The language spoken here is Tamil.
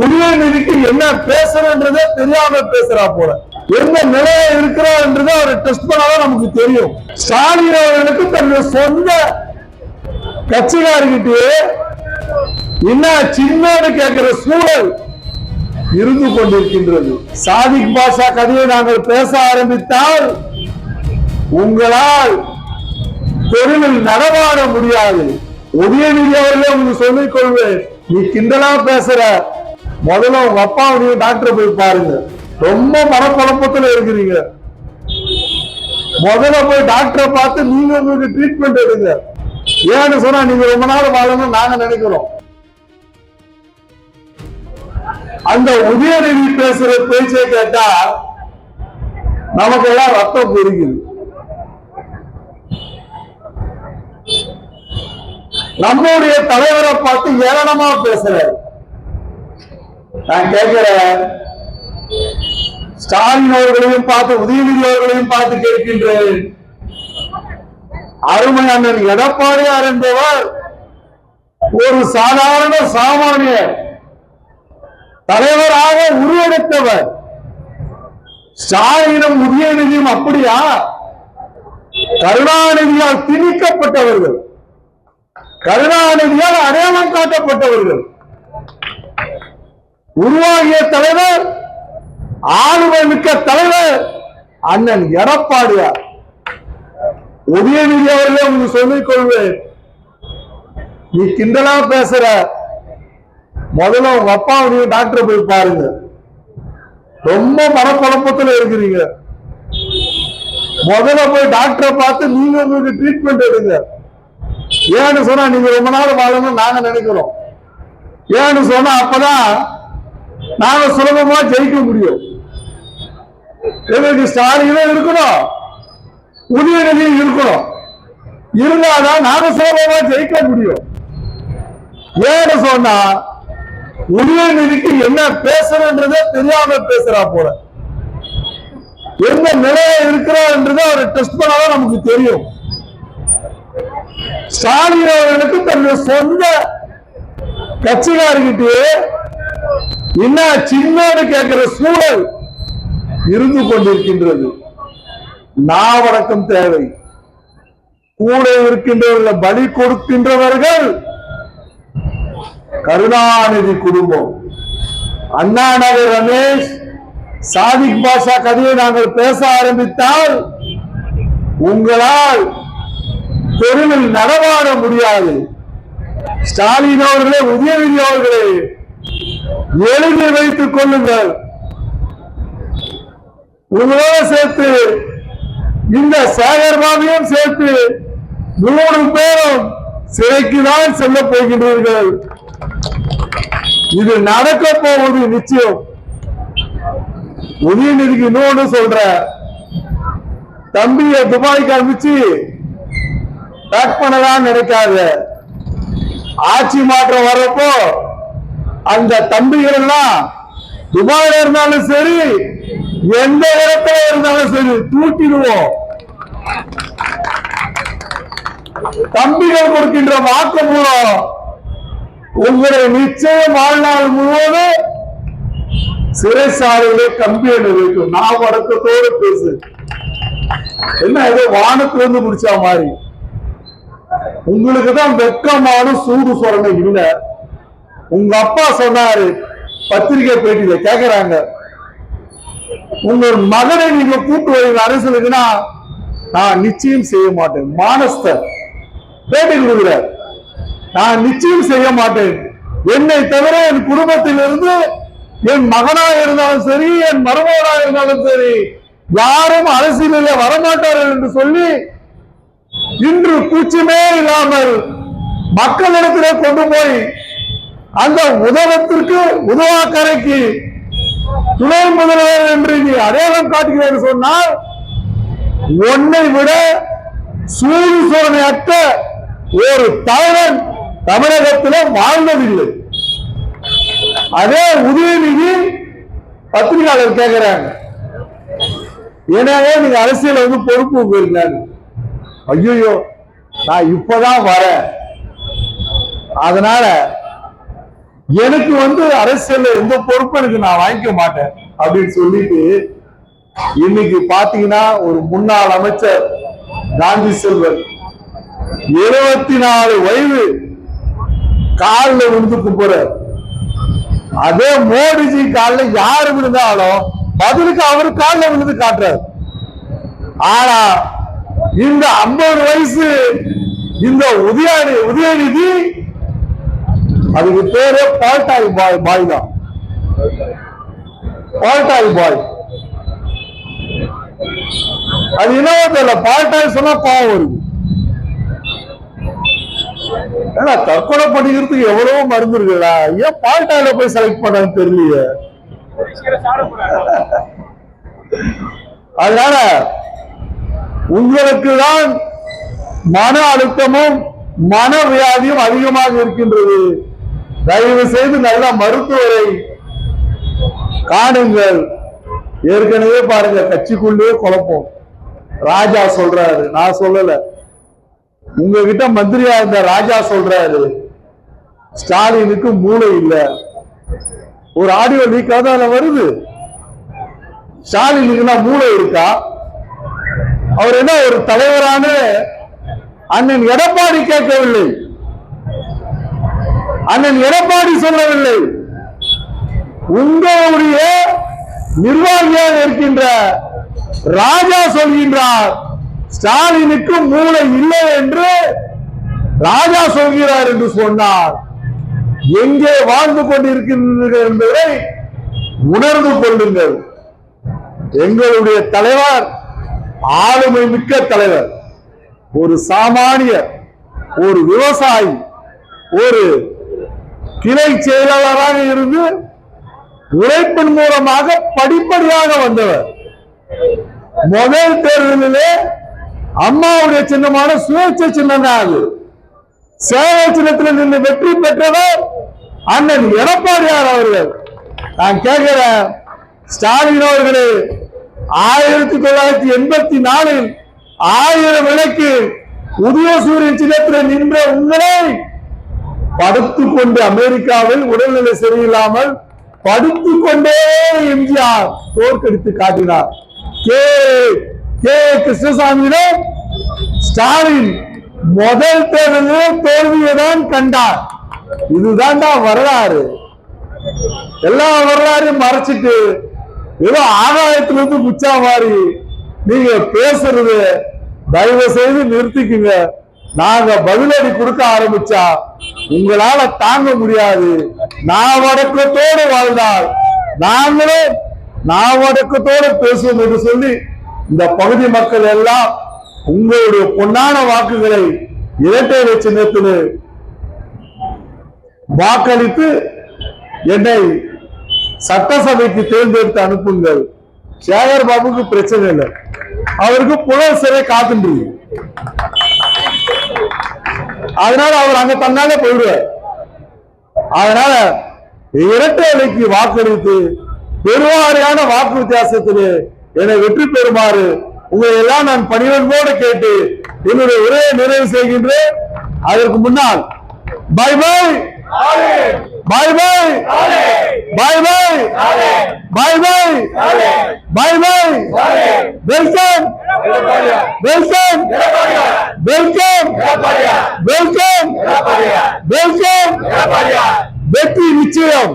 உதயநிதிக்கு என்ன பேசுறன்றதே தெரியாம பேசுறா போல, எந்த நிலையை இருக்கிறார்ன்றதை அவர் டெஸ்ட் பண்ணாதான் நமக்கு தெரியும். ஸ்டாலின் அவர்களுக்கு தன்னுடைய சொந்த கட்சிக்காரர்கிட்டே என்ன சின்னன்னு கேட்கிற சூழல் இருந்து கொண்டிருக்கின்றது. சாதிக் பாஷா கதையை நாங்கள் பேச ஆரம்பித்தால் உங்களால் தெருவில் நடமாட முடியாது. உதயநிதி அவர்களே உங்களுக்கு சொல்லிக் கொள்வேன், நீ கிண்டலா பேசுற, முதல்ல உங்க அப்பாவுடைய டாக்டர் போய் பாருங்க. ரொம்ப மனக்குழப்பத்தில் இருக்கிறீங்க, முதல்ல போய் டாக்டரை பார்த்து நீங்க உங்களுக்கு ட்ரீட்மெண்ட் எடுங்க. ஏன்னு சொன்னா நீங்க ரொம்ப நாள் வாழணும்னு நாங்க நினைக்கிறோம். அந்த உதயநிதி பேசுற பேச்சை கேட்டா நமக்கு எல்லாம் ரத்தம் பெருகுது. நம்முடைய தலைவரை பார்த்து ஏளனமா பேசுறாரு. நான் கேட்கிறேன், ஸ்டாலின் அவர்களையும் பார்த்து உதயநிதி அவர்களையும் பார்த்து கேட்கின்றேன், அருமை அண்ணன் எடப்பாடியார் என்பவர் ஒரு சாதாரண சாமானியர் தலைவராக உருவெடுத்தவர். ஸ்டாலினும் உதயநிதியும் அப்படியா? கருணாநிதியால் திணிக்கப்பட்டவர்கள், கருணாநிதியால் அடையாளம் காட்டப்பட்டவர்கள். உருவாகிய தலைவர், ஆளுமை மிக்க தலைவர் அண்ணன் எடப்பாடியார். உதயநிதி அவர்களே உங்களுக்கு சொல்லிக் கொள்வேன், நீ கிண்டலா பேசுற, முதல்ல உங்க அப்பாவுடைய டாக்டர் போய் பாருங்க. ரொம்ப மனக்குழப்பத்தில் இருக்கிறீங்க, முதல்ல போய் டாக்டரை பார்த்து நீங்க உங்களுக்கு ட்ரீட்மெண்ட் எடுங்க. ஏன்னு சொன்னா நீங்க ரொம்ப நாள் வாழணும்னு நாங்க நினைக்கிறோம். ஏன்னு சொன்னா அப்பதான் நாங்க சுலபமா ஜெயிக்க முடியும். எங்களுக்கு ஸ்டாலினும் இருக்கணும், உதயநிதியும் இருக்கணும், இருந்தாதான் நாங்க சுலபமா ஜெயிக்க முடியும். ஏன்னு சொன்னா உதயநிதிக்கு என்ன பேசுறன்றதே தெரியாம பேசுறா போல, எந்த நிலையை இருக்கிறார்ன்றதை அவர் டெஸ்ட் பண்ணாதான் நமக்கு தெரியும். ஸ்டாலின் அவர்களுக்கு தன்னுடைய சொந்த கட்சிக்காரர்கிட்டே என்ன சின்னன்னு கேட்கிற சூழல் இருந்து கொண்டிருக்கின்றது. நாவடக்கம் தேவை. கூட இருக்கின்றவர்கள் பலி கொடுக்கின்றவர்கள் கருணாநிதி குடும்பம். அண்ணா நகர் ரமேஷ், சாதிக் பாஷா கதையை நாங்கள் பேச ஆரம்பித்தால் உங்களால் தெருவில் நடமாட முடியாது. ஸ்டாலின் அவர்களே, உதயநிதி அவர்களே, எழுதி வைத்துக் கொள்ளுங்கள். உங்களோட சேர்த்து இந்த சேகர் பாபியும் சேர்த்து 3 பேரும் சிறைக்குதான் செல்ல போகின்றீர்கள். இது நடக்க போவது நிச்சயம். உதயநிதிக்கு இன்னொன்னு சொல்ற, தம்பியை துபாய்க்கு அனுப்பிச்சு பேக் பண்ணலாம் நினைக்காத. ஆட்சி மாற்றம் வர்றப்போ அந்த தம்பிகள் எல்லாம் துபாயில இருந்தாலும் சரி, எந்த இடத்துல இருந்தாலும் சரி தூக்கிடுவோம். தம்பிகள் கொடுக்கின்ற வாக்கு மூலம் உங்களை நிச்சயம் வாழ்நாள் முழுவதும் சிறைசாலையிலே கம்பி வைக்கும். நான் வடக்கத்தோடு பேசு, என்ன ஏதோ வானத்திலிருந்து முடிச்சா மாதிரி. உங்களுக்கு தான் வெக்கமான சூடு சொரணை இல்லை. உங்க அப்பா சொன்னாரு, பத்திரிகை பேட்டியில கேக்குறாங்க, உங்க மகனை நீங்க கூட்டு வருவீங்க அரசுக்குன்னா நான் நிச்சயம் செய்ய மாட்டேன். மானஸ்தர் பேட்டி கொடுக்கிறார், நான் நிச்சயம் செய்ய மாட்டேன். என்னை தவிர என் குடும்பத்தில் இருந்து என் மகனா இருந்தாலும் சரி, என் மருமகனா இருந்தாலும் சரி, யாரும் அரசியலில் வரமாட்டார்கள் என்று சொல்லி இன்று கூச்சமே இல்லாமல் மக்களிடத்தில் கொண்டு போய் அந்த உதவத்திற்கு உதவாக்கரைக்கு துணை முதல்வர் என்று நீ அடையாளம் காட்டுகிறேன் சொன்னால் ஒன்னை விட சூடு சோதனையற்ற ஒரு தலைவன் தமிழகத்தில் வாழ்ந்ததில்லை. அதே உதயநிதி பத்திரிகையாளர் கேட்கிறாங்க, எனவே நீங்க அரசியல் வந்து பொறுப்பு போயிருந்தாங்க. ஐயோ, நான் இப்பதான் வரேன், அதனால எனக்கு அரசியல்ல எந்த பொறுப்பும் எனக்கு நான் வாங்கிக்க மாட்டேன் அப்படின்னு சொல்லிட்டு இன்னைக்கு பாத்தீங்கன்னா ஒரு முன்னாள் அமைச்சர் காந்தி செல்வன் 74 வயது காலில் விழுந்து கும்புறார். அதே மோடிஜி காலில் யாரு விழுந்தாலும் பதிலுக்கு அவரு காலில் விழுந்து காட்டுறார். ஆனா இந்த 50 வயசு இந்த உதயநிதி அதுக்கு பேரு பால்டாய் பாய் தான். பால்டாய் பாய் அது என்னவோ தெரியல. பால்டாய் சொன்னா பாவம் வருது. ஏன்னா தற்கொலை பண்ணிக்கிறதுக்கு எவ்வளவோ மருந்து இருக்குல்ல, ஏன் பால்டாயில போய் செலக்ட் பண்ணான்னு தெரியலையே. அதனால உங்களுக்கு தான் மன அழுத்தமும் மன வியாதியும் அதிகமாக இருக்கின்றது. தயவு செய்து நல்ல மருத்துவரை காணுங்கள். ஏற்கனவே பாருங்க கட்சிக்குள்ளே குழப்பம். ராஜா சொல்றாரு, நான் சொல்லல, உங்ககிட்ட மந்திரியா இருந்த ராஜா சொல்றாரு ஸ்டாலினுக்கு மூளை இல்ல. ஒரு ஆடியோ லீக் தான் வருது. ஸ்டாலினுக்கு மூளை இருக்கா? அவர் என்ன ஒரு தலைவரான அண்ணன் எடப்பாடி கேட்கவில்லை, அண்ணன் எடப்பாடி சொல்லவில்லை. உங்களுடைய நிர்வாகியாக இருக்கின்ற ராஜா சொல்கின்றார் ஸ்டாலினுக்கு மூளை இல்லை என்று ராஜா சொல்கிறார் என்று சொன்னார். எங்கே வாழ்ந்து கொண்டிருக்கின்றீர்கள் என்பதை உணர்ந்து கொள்ளுங்கள். எங்களுடைய தலைவர் ஆளுமை மிக்க தலைவர், ஒரு சாமானியர், ஒரு விவசாயி, ஒரு கிளை செயலாளராக இருந்து உழைப்பின் மூலமாக படிப்படியாக வந்தவர். முதல் தேர்தலிலே அம்மாவுடைய சின்னமான சுயேட்சை சின்னம் தான் அது. சேவை சின்னத்தில் நின்று வெற்றி பெற்றவர் அண்ணன் எடப்பாடியார் அவர்கள். நான் கேட்கிறேன், ஸ்டாலின் அவர்களே, 1984 1000 விலைக்கு உதயசூரியன் சின்னத்தில் நின்ற உங்களை படுத்துக்கொண்டு அமெரிக்காவில் உடல்நிலை சரியில்லாமல் படுத்துக்கொண்டே எம்ஜிஆர் தோற்கடித்து காட்டினார். கே கிருஷ்ணசாமியிடம் ஸ்டாலின் முதல் தேர்தலில் தோல்வியை தான் கண்டார். இதுதான்டா வரலாறு. எல்லா வரலாறையும் மறைச்சிட்டு ஏதோ ஆகாயத்திலிருந்து குச்சா மாதிரி நீங்க பேசுறது தயவு செய்து நிறுத்திக்குங்க. நாங்க பதிலடி கொடுக்க ஆரம்பிச்சா உங்களால தாங்க முடியாது. நாவடக்கத்தோடு வாழ்ந்தால் நாங்களும் நாவடக்கத்தோடு பேசுவோம் என்று சொல்லி இந்த பகுதி மக்கள் எல்லாம் உங்களுடைய பொன்னான வாக்குகளை இரட்டை இலை சின்னத்தில் வாக்களித்து என்னை சட்டசபைக்கு தேர்ந்தெடுத்து அனுப்புங்கள். சேகர் பாபுக்கு பிரச்சனை இல்லை, அவருக்கு புலர் சிறை காத்துட்டு, அதனால அவர் அங்க தன்னாலே போயிடுவார். அதனால இரட்டை இலைக்கு வாக்களித்து பெருவாரியான வாக்கு வித்தியாசத்திலே என்னை வெற்றி பெறுமாறு உங்களை எல்லாம் நான் பணிவன்போடு கேட்டு என்னுடைய உரையை நிறைவு செய்கின்றேன். அதற்கு முன்னால் bye bye bye bye bye bye bye bye bye bye welcome welcome welcome welcome welcome வெற்றி நிச்சயம்.